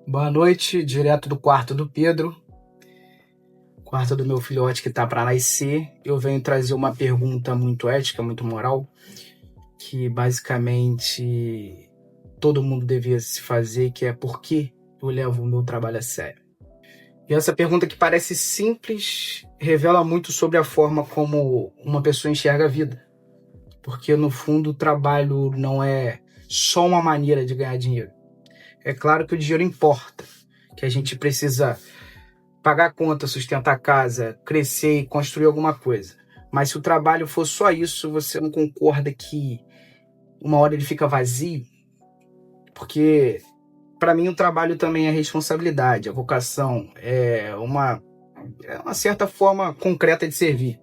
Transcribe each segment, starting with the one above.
Boa noite, direto do quarto do Pedro, quarto do meu filhote que tá para nascer. Eu venho trazer uma pergunta muito ética, muito moral, que basicamente todo mundo devia se fazer, que é por que eu levo o meu trabalho a sério? E essa pergunta que parece simples revela muito sobre a forma como uma pessoa enxerga a vida. Porque no fundo o trabalho não é só uma maneira de ganhar dinheiro. É claro que o dinheiro importa, que a gente precisa pagar a conta, sustentar a casa, crescer e construir alguma coisa. Mas se o trabalho for só isso, você não concorda que uma hora ele fica vazio? Porque para mim o trabalho também é responsabilidade, a vocação é uma certa forma concreta de servir.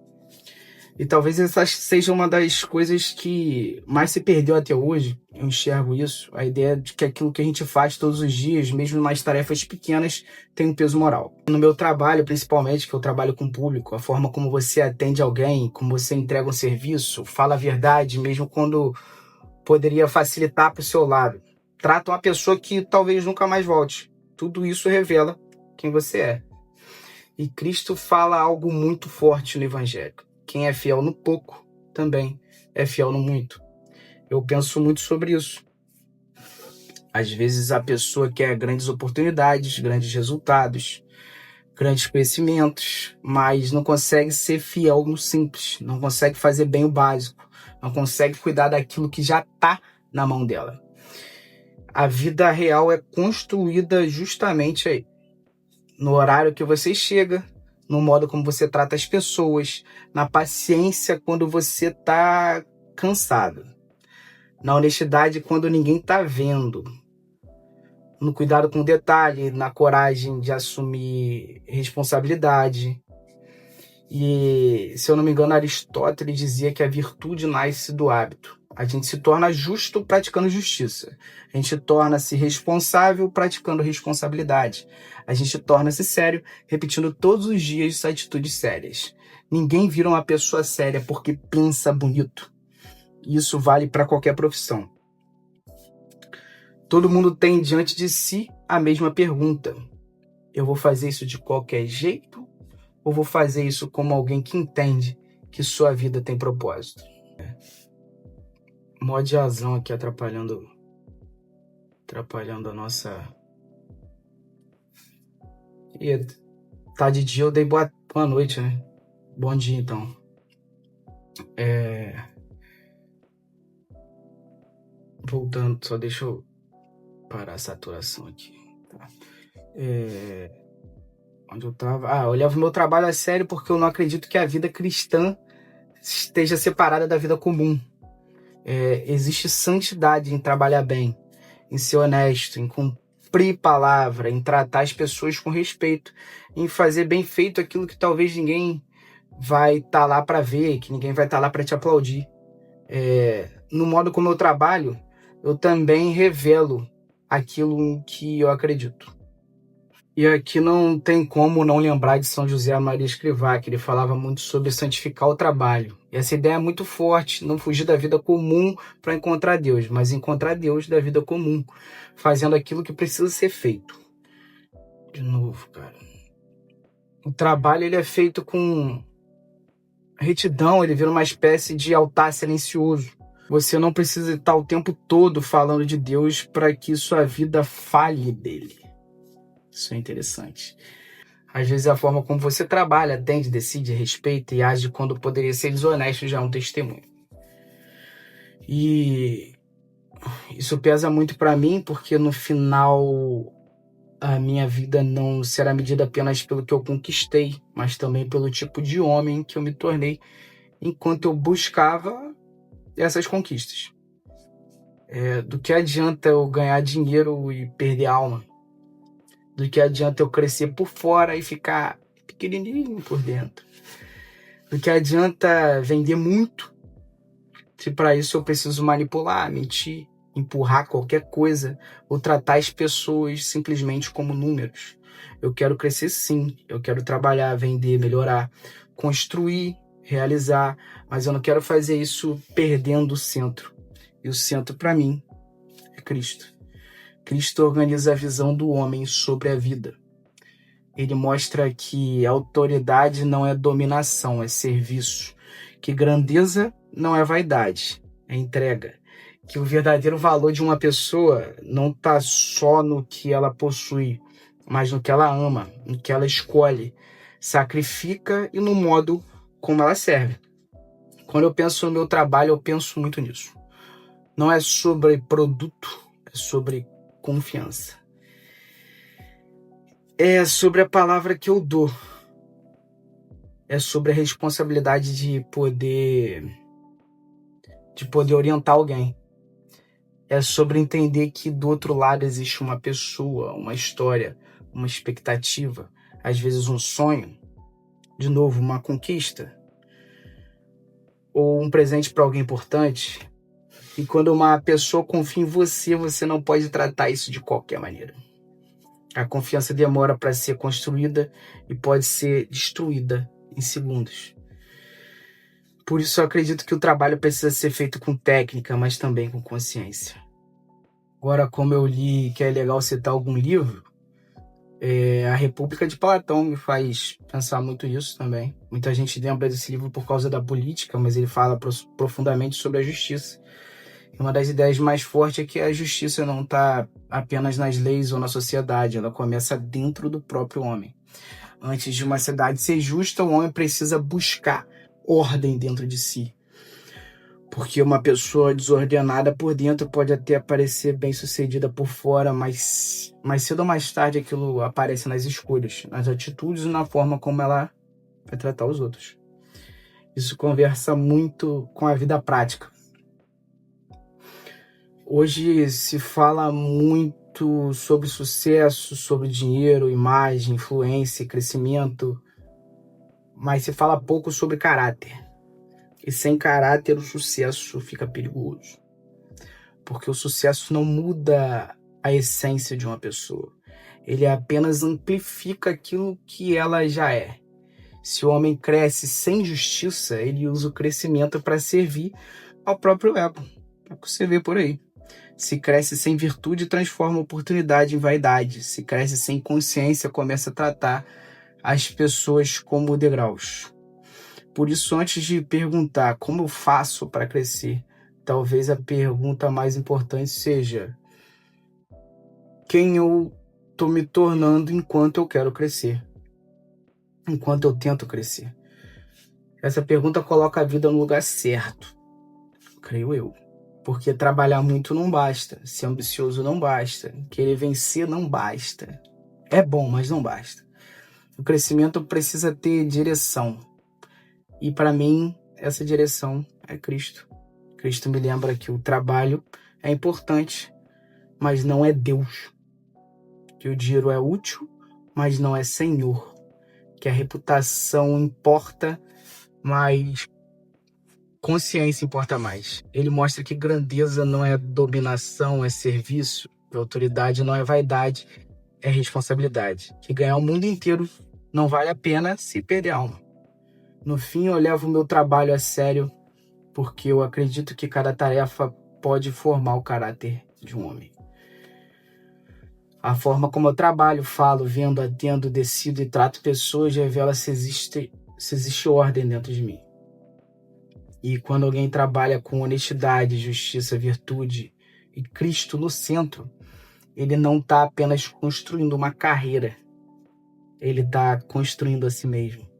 E talvez essa seja uma das coisas que mais se perdeu até hoje. Eu enxergo isso, a ideia de que aquilo que a gente faz todos os dias, mesmo nas tarefas pequenas, tem um peso moral. No meu trabalho, principalmente, que eu trabalho com o público, a forma como você atende alguém, como você entrega um serviço, fala a verdade, mesmo quando poderia facilitar para o seu lado. Trata uma pessoa que talvez nunca mais volte. Tudo isso revela quem você é. E Cristo fala algo muito forte no Evangelho. Quem é fiel no pouco, também é fiel no muito. Eu penso muito sobre isso. Às vezes a pessoa quer grandes oportunidades, grandes resultados, grandes conhecimentos, mas não consegue ser fiel no simples, não consegue fazer bem o básico, não consegue cuidar daquilo que já está na mão dela. A vida real é construída justamente aí, no horário que você chega, no modo como você trata as pessoas, na paciência quando você está cansado, na honestidade quando ninguém está vendo, no cuidado com o detalhe, na coragem de assumir responsabilidade. E, se eu não me engano, Aristóteles dizia que a virtude nasce do hábito. A gente se torna justo praticando justiça. A gente torna-se responsável praticando responsabilidade. A gente torna-se sério repetindo todos os dias atitudes sérias. Ninguém vira uma pessoa séria porque pensa bonito. Isso vale para qualquer profissão. Todo mundo tem diante de si a mesma pergunta: eu vou fazer isso de qualquer jeito ou vou fazer isso como alguém que entende que sua vida tem propósito? Mó de razão aqui atrapalhando a nossa... E tá de dia, eu dei boa noite, né? Bom dia, então. Voltando, só deixa eu parar a saturação aqui. Tá. Onde eu tava? Eu levo meu trabalho a sério porque eu não acredito que a vida cristã esteja separada da vida comum. Existe santidade em trabalhar bem, em ser honesto, em cumprir palavra, em tratar as pessoas com respeito, em fazer bem feito aquilo que talvez ninguém vai estar lá para ver, que ninguém vai estar lá para te aplaudir. No modo como eu trabalho, eu também revelo aquilo que eu acredito. E aqui não tem como não lembrar de São José Maria Escrivá, que ele falava muito sobre santificar o trabalho. E essa ideia é muito forte, não fugir da vida comum para encontrar Deus, mas encontrar Deus da vida comum, fazendo aquilo que precisa ser feito. De novo, cara. O trabalho ele é feito com retidão, ele vira uma espécie de altar silencioso. Você não precisa estar o tempo todo falando de Deus para que sua vida fale dele. Isso é interessante. Às vezes a forma como você trabalha, atende, decide, respeita e age quando poderia ser desonesto já é um testemunho. E isso pesa muito para mim porque no final a minha vida não será medida apenas pelo que eu conquistei, mas também pelo tipo de homem que eu me tornei enquanto eu buscava essas conquistas. Do que adianta eu ganhar dinheiro e perder a alma? Do que adianta eu crescer por fora e ficar pequenininho por dentro? Do que adianta vender muito se para isso eu preciso manipular, mentir, empurrar qualquer coisa ou tratar as pessoas simplesmente como números? Eu quero crescer sim, eu quero trabalhar, vender, melhorar, construir, realizar, mas eu não quero fazer isso perdendo o centro. E o centro para mim é Cristo. Cristo organiza a visão do homem sobre a vida. Ele mostra que autoridade não é dominação, é serviço. Que grandeza não é vaidade, é entrega. Que o verdadeiro valor de uma pessoa não está só no que ela possui, mas no que ela ama, no que ela escolhe, sacrifica e no modo como ela serve. Quando eu penso no meu trabalho, eu penso muito nisso. Não é sobre produto, é sobre confiança. É sobre a palavra que eu dou. É sobre a responsabilidade de poder orientar alguém. É sobre entender que do outro lado existe uma pessoa, uma história, uma expectativa, às vezes um sonho, de novo, uma conquista, ou um presente para alguém importante. E quando uma pessoa confia em você, você não pode tratar isso de qualquer maneira. A confiança demora para ser construída e pode ser destruída em segundos. Por isso eu acredito que o trabalho precisa ser feito com técnica, mas também com consciência. Agora, como eu li que é legal citar algum livro, A República de Platão me faz pensar muito nisso também. Muita gente lembra desse livro por causa da política, mas ele fala profundamente sobre a justiça. E uma das ideias mais fortes é que a justiça não está apenas nas leis ou na sociedade, ela começa dentro do próprio homem. Antes de uma sociedade ser justa, o homem precisa buscar ordem dentro de si. Porque uma pessoa desordenada por dentro pode até parecer bem-sucedida por fora, mas mais cedo ou mais tarde aquilo aparece nas escolhas, nas atitudes e na forma como ela vai tratar os outros. Isso conversa muito com a vida prática. Hoje se fala muito sobre sucesso, sobre dinheiro, imagem, influência, crescimento, mas se fala pouco sobre caráter. E sem caráter o sucesso fica perigoso. Porque o sucesso não muda a essência de uma pessoa. Ele apenas amplifica aquilo que ela já é. Se o homem cresce sem justiça, ele usa o crescimento para servir ao próprio ego. É o que você vê por aí. Se cresce sem virtude, transforma oportunidade em vaidade. Se cresce sem consciência, começa a tratar as pessoas como degraus. Por isso, antes de perguntar como eu faço para crescer, talvez a pergunta mais importante seja: quem eu estou me tornando enquanto eu quero crescer? Enquanto eu tento crescer? Essa pergunta coloca a vida no lugar certo, creio eu. Porque trabalhar muito não basta, ser ambicioso não basta, querer vencer não basta. É bom, mas não basta. O crescimento precisa ter direção. E para mim, essa direção é Cristo. Cristo me lembra que o trabalho é importante, mas não é Deus. Que o dinheiro é útil, mas não é Senhor. Que a reputação importa, mas consciência importa mais. Ele mostra que grandeza não é dominação, é serviço. Que autoridade não é vaidade, é responsabilidade. Que ganhar o mundo inteiro não vale a pena se perder a alma. No fim, eu levo o meu trabalho a sério, porque eu acredito que cada tarefa pode formar o caráter de um homem. A forma como eu trabalho, falo, vendo, atendo, decido e trato pessoas revela se existe ordem dentro de mim. E quando alguém trabalha com honestidade, justiça, virtude e Cristo no centro, ele não está apenas construindo uma carreira, ele está construindo a si mesmo.